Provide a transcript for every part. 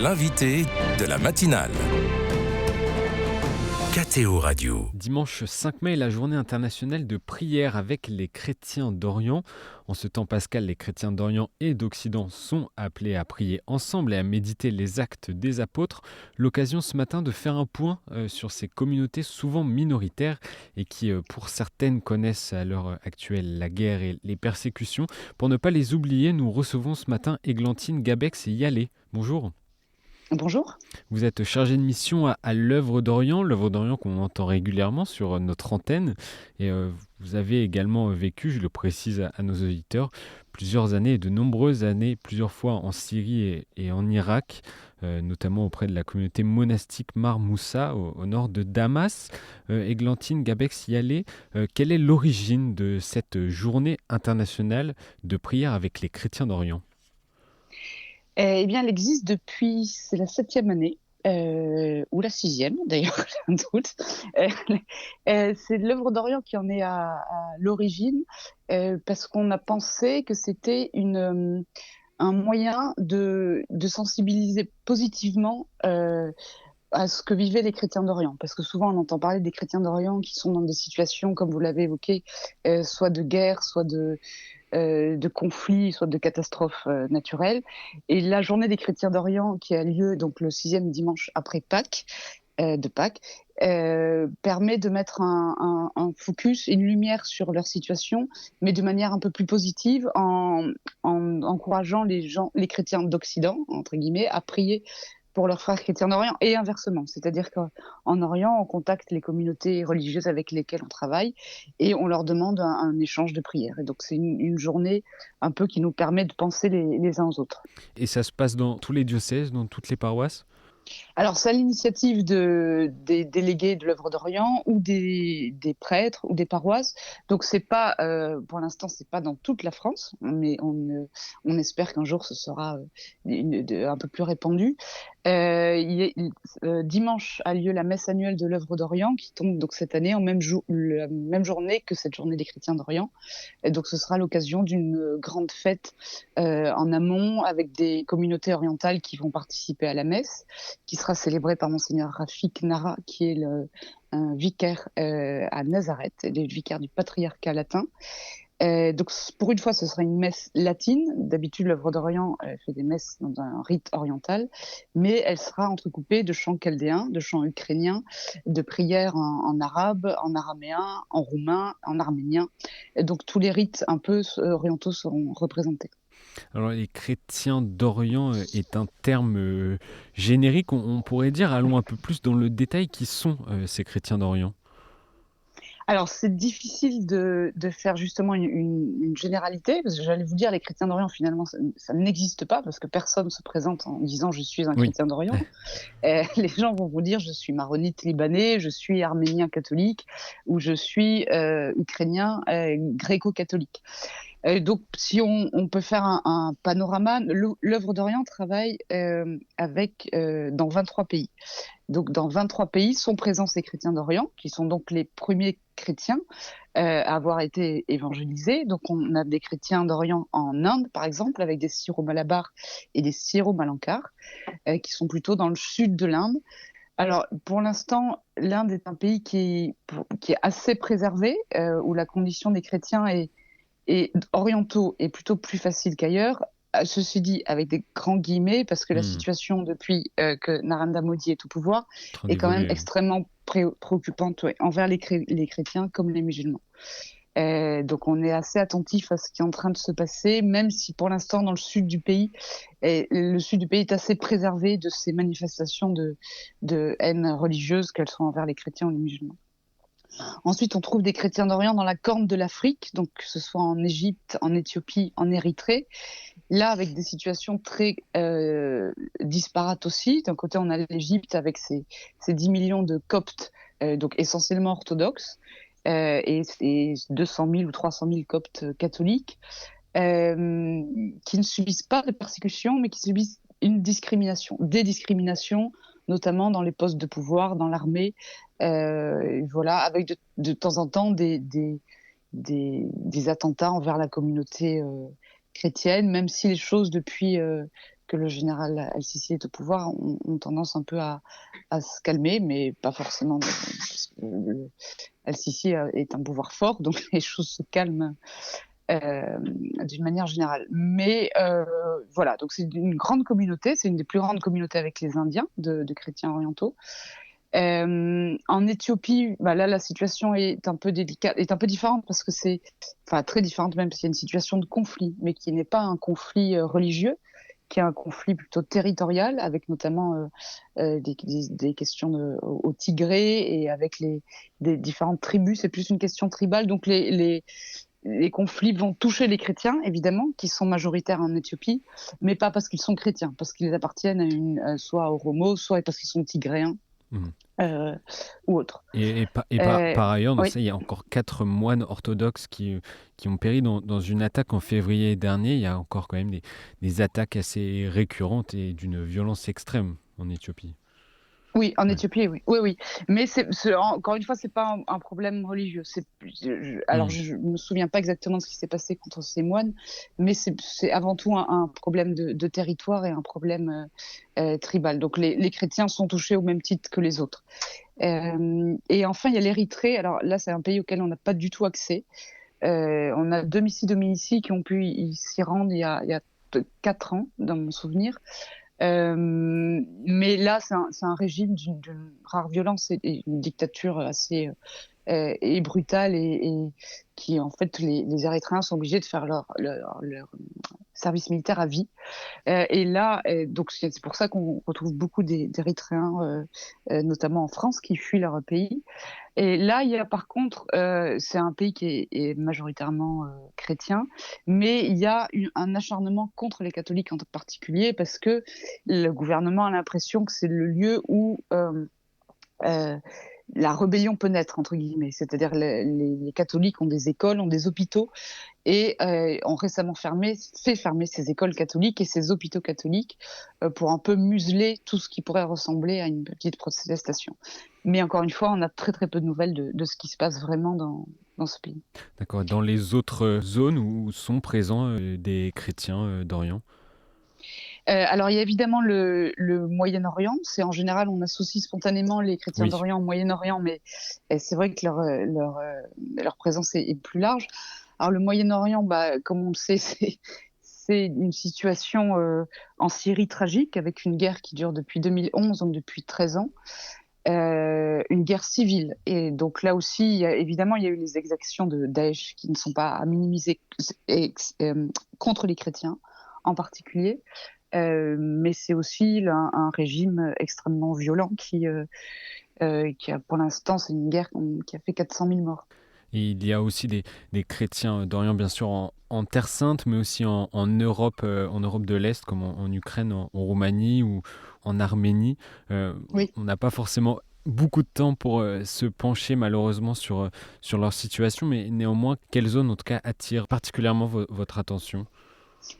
l'invité de la matinale. KTO Radio. Dimanche 5 mai est la journée internationale de prière avec les chrétiens d'Orient. En ce temps pascal, les chrétiens d'Orient et d'Occident sont appelés à prier ensemble et à méditer les actes des apôtres. L'occasion ce matin de faire un point sur ces communautés souvent minoritaires et qui, pour certaines, connaissent à l'heure actuelle la guerre et les persécutions. Pour ne pas les oublier, nous recevons ce matin Églantine Gabex et Yalé. Bonjour. Bonjour. Vous êtes chargé de mission à l'œuvre d'Orient qu'on entend régulièrement sur notre antenne. Et vous avez également vécu, je le précise à nos auditeurs, de nombreuses années, plusieurs fois en Syrie et en Irak, notamment auprès de la communauté monastique Mar Moussa au nord de Damas. Églantine Gabex Yalé, quelle est l'origine de cette journée internationale de prière avec les chrétiens d'Orient ? Eh bien, elle existe depuis, c'est la 7e année, ou la 6e d'ailleurs, j'ai un doute. C'est l'œuvre d'Orient qui en est à l'origine, parce qu'on a pensé que c'était un moyen de sensibiliser positivement à ce que vivaient les chrétiens d'Orient. Parce que souvent, on entend parler des chrétiens d'Orient qui sont dans des situations, comme vous l'avez évoqué, soit de guerre, soit de conflits, soit de catastrophes naturelles. Et la journée des chrétiens d'Orient, qui a lieu donc le 6e dimanche après Pâques, permet de mettre un focus, une lumière sur leur situation, mais de manière un peu plus positive, en encourageant les chrétiens d'Occident, entre guillemets, à prier pour leurs frères chrétiens d'Orient, et inversement. C'est-à-dire qu'en Orient, on contacte les communautés religieuses avec lesquelles on travaille et on leur demande un échange de prières. Et donc c'est une journée un peu qui nous permet de penser les uns aux autres. Et ça se passe dans tous les diocèses, dans toutes les paroisses ? Alors, c'est à l'initiative des délégués de l'œuvre d'Orient ou des prêtres ou des paroisses. Donc, c'est pas, pour l'instant, c'est pas dans toute la France, mais on espère qu'un jour ce sera un peu plus répandu. Dimanche a lieu la messe annuelle de l'œuvre d'Orient qui tombe donc cette année la même journée que cette journée des chrétiens d'Orient. Et donc, ce sera l'occasion d'une grande fête en amont avec des communautés orientales qui vont participer à la messe, qui sera célébré par Monseigneur Rafik Nara, qui est un vicaire à Nazareth, le vicaire du patriarcat latin. Donc, pour une fois, ce sera une messe latine. D'habitude, l'œuvre d'Orient fait des messes dans un rite oriental, mais elle sera entrecoupée de chants chaldéens, de chants ukrainiens, de prières en arabe, en araméen, en roumain, en arménien. Et donc, tous les rites un peu orientaux seront représentés. Alors, les chrétiens d'Orient est un terme générique, on pourrait dire. Allons un peu plus dans le détail. Qui sont ces chrétiens d'Orient ? Alors, c'est difficile de faire justement une généralité, parce que j'allais vous dire, les chrétiens d'Orient, finalement, ça n'existe pas, parce que personne se présente en disant « je suis un chrétien d'Orient ». Les gens vont vous dire « je suis maronite libanais, je suis arménien catholique » ou « je suis ukrainien gréco-catholique ». Donc, si on peut faire un panorama, l'œuvre d'Orient travaille dans 23 pays. Donc, dans 23 pays sont présents ces chrétiens d'Orient, qui sont donc les premiers chrétiens à avoir été évangélisés. Donc, on a des chrétiens d'Orient en Inde, par exemple, avec des syro-malabars et des syro-malankars, qui sont plutôt dans le sud de l'Inde. Alors, pour l'instant, l'Inde est un pays qui est assez préservé, où la condition des chrétiens et orientaux est plutôt plus facile qu'ailleurs. Ceci dit, avec des grands guillemets, parce que la situation depuis que Narendra Modi est au pouvoir est quand même extrêmement préoccupante envers les chrétiens comme les musulmans. Donc on est assez attentif à ce qui est en train de se passer, même si pour l'instant dans le sud du pays est assez préservé de ces manifestations de haine religieuse, qu'elles soient envers les chrétiens ou les musulmans. Ensuite, on trouve des chrétiens d'Orient dans la corne de l'Afrique, donc que ce soit en Égypte, en Éthiopie, en Érythrée. Là, avec des situations très disparates aussi. D'un côté, on a l'Égypte avec ses 10 millions de Coptes, donc essentiellement orthodoxes, et 200 000 ou 300 000 Coptes catholiques, qui ne subissent pas de persécution, mais qui subissent des discriminations, notamment dans les postes de pouvoir, dans l'armée, avec de temps en temps des attentats envers la communauté chrétienne, même si les choses depuis que le général Al-Sisi est au pouvoir ont tendance un peu à se calmer, mais pas forcément. Parce que Al-Sisi est un pouvoir fort, donc les choses se calment d'une manière générale. Mais voilà, donc c'est une grande communauté, c'est une des plus grandes communautés avec les Indiens de chrétiens orientaux. En Éthiopie, là, la situation est un peu délicate, est un peu différente parce que très différente même, parce qu'il y a une situation de conflit, mais qui n'est pas un conflit religieux, qui est un conflit plutôt territorial, avec notamment des questions au Tigré et avec des différentes tribus. C'est plus une question tribale, donc les conflits vont toucher les chrétiens, évidemment, qui sont majoritaires en Éthiopie, mais pas parce qu'ils sont chrétiens, parce qu'ils appartiennent soit aux Oromo, soit parce qu'ils sont tigréens. Mhm. Ou autre. Par ailleurs, dans Oui. ça, il y a encore 4 moines orthodoxes qui ont péri dans une attaque en février dernier. Il y a encore quand même des attaques assez récurrentes et d'une violence extrême en Éthiopie. Oui, en Ouais. Éthiopie, oui. Oui, oui. Mais encore une fois, c'est pas un problème religieux. Alors, je me souviens pas exactement de ce qui s'est passé contre ces moines, mais c'est avant tout un problème de territoire et un problème tribal. Donc, les chrétiens sont touchés au même titre que les autres. Et enfin, il y a l'Érythrée. Alors là, c'est un pays auquel on n'a pas du tout accès. On a 2 missiles dominici qui ont pu s'y rendre il y a 4 ans, dans mon souvenir. Mais là, c'est un régime d'une rare violence et une dictature assez et brutale et qui, en fait, les Érythréens sont obligés de faire leur service militaire à vie. Et là, donc c'est pour ça qu'on retrouve beaucoup d'Érythréens, notamment en France, qui fuient leur pays. Et là, il y a par contre, c'est un pays qui est majoritairement chrétien, mais il y a un acharnement contre les catholiques en particulier parce que le gouvernement a l'impression que c'est le lieu où la rébellion peut naître, entre guillemets. C'est-à-dire les catholiques ont des écoles, ont des hôpitaux et ont récemment fait fermer ces écoles catholiques et ces hôpitaux catholiques pour un peu museler tout ce qui pourrait ressembler à une petite protestation. Mais encore une fois, on a très très peu de nouvelles de ce qui se passe vraiment dans ce pays. D'accord. Dans les autres zones où sont présents des chrétiens d'Orient? Alors, il y a évidemment le Moyen-Orient. C'est en général, on associe spontanément les chrétiens Oui. d'Orient au Moyen-Orient, mais c'est vrai que leur présence est plus large. Alors, le Moyen-Orient, comme on le sait, c'est une situation en Syrie tragique, avec une guerre qui dure depuis 2011, donc depuis 13 ans. Une guerre civile. Et donc là aussi, évidemment, il y a eu les exactions de Daesh qui ne sont pas à minimiser contre les chrétiens en particulier. Mais c'est aussi un régime extrêmement violent qui a, pour l'instant, c'est une guerre qui a fait 400 000 morts. Et il y a aussi des chrétiens d'Orient, bien sûr, en Terre Sainte, mais aussi en Europe de l'Est, comme en Ukraine, en Roumanie ou en Arménie. Oui. On n'a pas forcément beaucoup de temps pour se pencher, malheureusement, sur leur situation, mais néanmoins, quelle zone, en tout cas, attire particulièrement votre attention?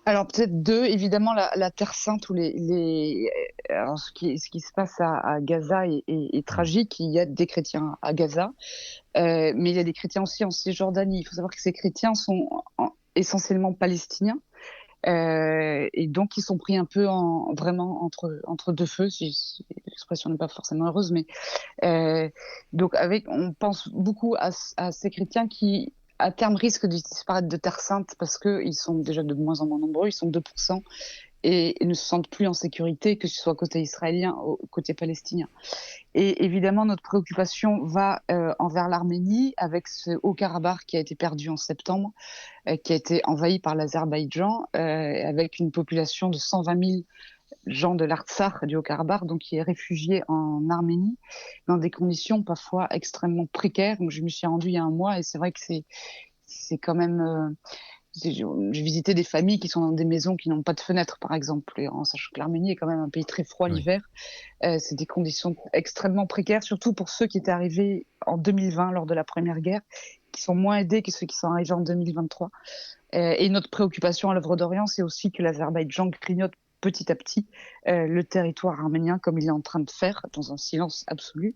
Alors peut-être deux, évidemment la Terre Sainte où alors, ce qui se passe à Gaza est tragique. Il y a des chrétiens à Gaza, mais il y a des chrétiens aussi en Cisjordanie. Il faut savoir que ces chrétiens sont essentiellement palestiniens. Et donc ils sont pris un peu vraiment entre deux feux, si l'expression n'est pas forcément heureuse, mais donc on pense beaucoup à ces chrétiens qui à terme risquent de disparaître de Terre Sainte parce qu'ils sont déjà de moins en moins nombreux, ils sont 2%, et ne se sentent plus en sécurité, que ce soit côté israélien ou côté palestinien. Et évidemment, notre préoccupation va envers l'Arménie, avec ce Haut-Karabakh qui a été perdu en septembre, qui a été envahi par l'Azerbaïdjan, avec une population de 120 000 gens de l'Artsakh, du Haut-Karabakh, donc qui est réfugié en Arménie, dans des conditions parfois extrêmement précaires. Donc, je me suis rendue il y a un mois et c'est vrai que c'est quand même... j'ai visité des familles qui sont dans des maisons qui n'ont pas de fenêtres, par exemple, et en sachant que l'Arménie est quand même un pays très froid l'hiver. C'est des conditions extrêmement précaires, surtout pour ceux qui étaient arrivés en 2020 lors de la Première Guerre, qui sont moins aidés que ceux qui sont arrivés en 2023. Et notre préoccupation à l'œuvre d'Orient, c'est aussi que l'Azerbaïdjan grignote petit à petit le territoire arménien, comme il est en train de faire, dans un silence absolu,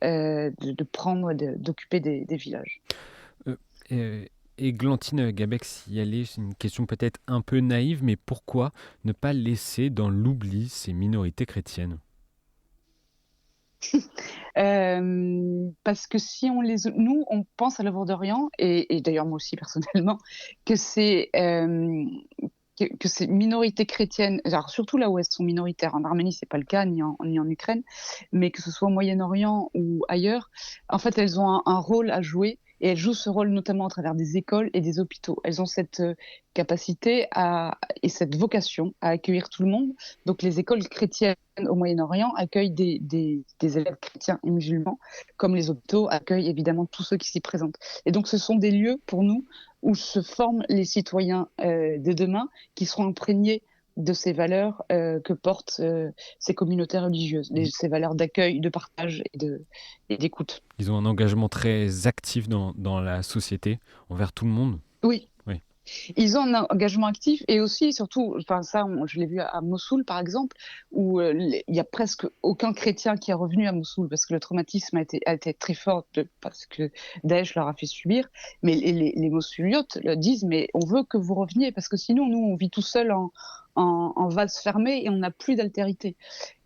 de prendre, d'occuper des villages. Églantine Gabec-Sialé, c'est une question peut-être un peu naïve, mais pourquoi ne pas laisser dans l'oubli ces minorités chrétiennes? Parce que si on nous, on pense à l'œuvre d'Orient, et d'ailleurs moi aussi personnellement, que que ces minorités chrétiennes, alors surtout là où elles sont minoritaires, en Arménie c'est pas le cas, ni en Ukraine, mais que ce soit au Moyen-Orient ou ailleurs, en fait elles ont un rôle à jouer. Et elles jouent ce rôle notamment à travers des écoles et des hôpitaux. Elles ont cette capacité et cette vocation à accueillir tout le monde. Donc les écoles chrétiennes au Moyen-Orient accueillent des élèves chrétiens et musulmans, comme les hôpitaux accueillent évidemment tous ceux qui s'y présentent. Et donc ce sont des lieux pour nous où se forment les citoyens de demain qui seront imprégnés de ces valeurs que portent ces communautés religieuses, ces valeurs d'accueil, de partage et d'écoute. Ils ont un engagement très actif dans la société, envers tout le monde. Oui. Oui. Ils ont un engagement actif et aussi, surtout, enfin ça, je l'ai vu à Mossoul par exemple, où il y a presque aucun chrétien qui est revenu à Mossoul parce que le traumatisme a été très fort parce que Daesh leur a fait subir. Mais les Mossouliotes le disent, mais on veut que vous reveniez parce que sinon nous on vit tout seul en vase fermé et on n'a plus d'altérité.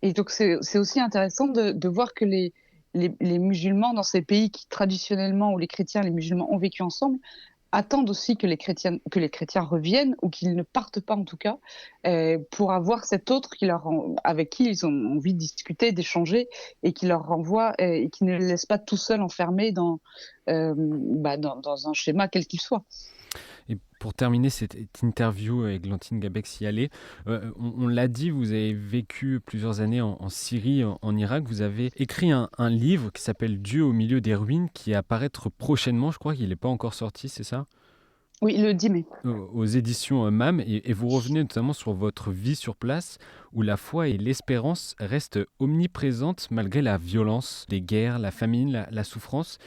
Et donc c'est aussi intéressant de voir que les musulmans dans ces pays qui traditionnellement, où les chrétiens et les musulmans ont vécu ensemble, attendent aussi que les chrétiens reviennent ou qu'ils ne partent pas en tout cas pour avoir cet autre avec qui ils ont envie de discuter, d'échanger et qui leur renvoie et qui ne les laisse pas tout seuls enfermés dans un schéma quel qu'il soit. Et pour terminer cette interview, Églantine Gabec-Sialé, on l'a dit, vous avez vécu plusieurs années en Syrie, en Irak. Vous avez écrit un livre qui s'appelle Dieu au milieu des ruines, qui va apparaître prochainement. Je crois qu'il n'est pas encore sorti, c'est ça? Oui, le 10 mai. Aux éditions MAM. Et vous revenez notamment sur votre vie sur place, où la foi et l'espérance restent omniprésentes malgré la violence, les guerres, la famine, la souffrance.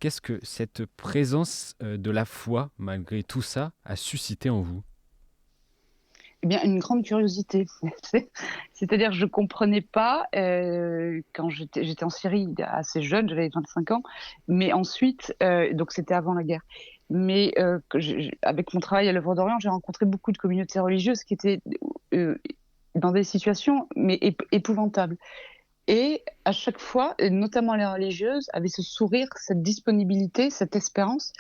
Qu'est-ce que cette présence de la foi, malgré tout ça, a suscité en vous? Eh bien, une grande curiosité. C'est-à-dire, je comprenais pas quand j'étais en Syrie assez jeune, j'avais 25 ans, mais ensuite, donc c'était avant la guerre. Mais avec mon travail à l'œuvre d'Orient, j'ai rencontré beaucoup de communautés religieuses qui étaient dans des situations mais épouvantables. Et à chaque fois, et notamment les religieuses, avaient ce sourire, cette disponibilité, cette espérance.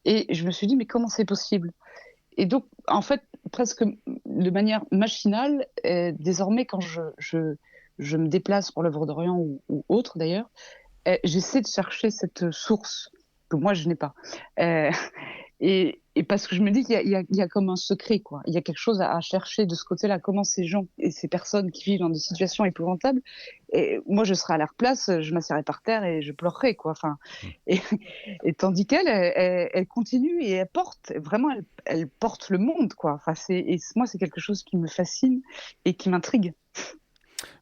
Et je me suis dit, mais comment c'est possible? Et donc, en fait, presque de manière machinale, désormais, quand je me déplace pour l'œuvre d'Orient ou autre d'ailleurs, j'essaie de chercher cette source que moi, je n'ai pas. Euh, et parce que je me dis qu'il y a comme un secret, quoi. Il y a quelque chose à chercher de ce côté-là. Comment ces gens et ces personnes qui vivent dans des situations épouvantables, et moi, je serais à leur place, je m'assierais par terre et je pleurerais, quoi. Enfin, et, et tandis qu'elle, elle continue et elle porte, vraiment, elle porte le monde, quoi. Enfin, moi, c'est quelque chose qui me fascine et qui m'intrigue.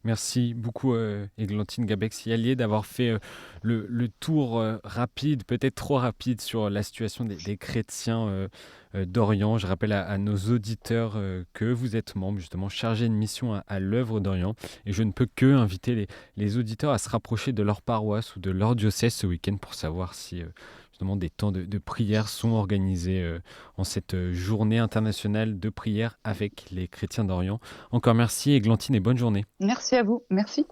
Merci beaucoup, Églantine Gabec-Sialé, d'avoir fait le tour rapide, peut-être trop rapide, sur la situation des chrétiens d'Orient. Je rappelle à nos auditeurs que vous êtes membre, justement, chargé de mission à l'œuvre d'Orient. Et je ne peux que inviter les auditeurs à se rapprocher de leur paroisse ou de leur diocèse ce week-end pour savoir si justement des temps de prière sont organisés en cette journée internationale de prière avec les chrétiens d'Orient. Encore merci, Églantine, et bonne journée. Merci à vous. Merci.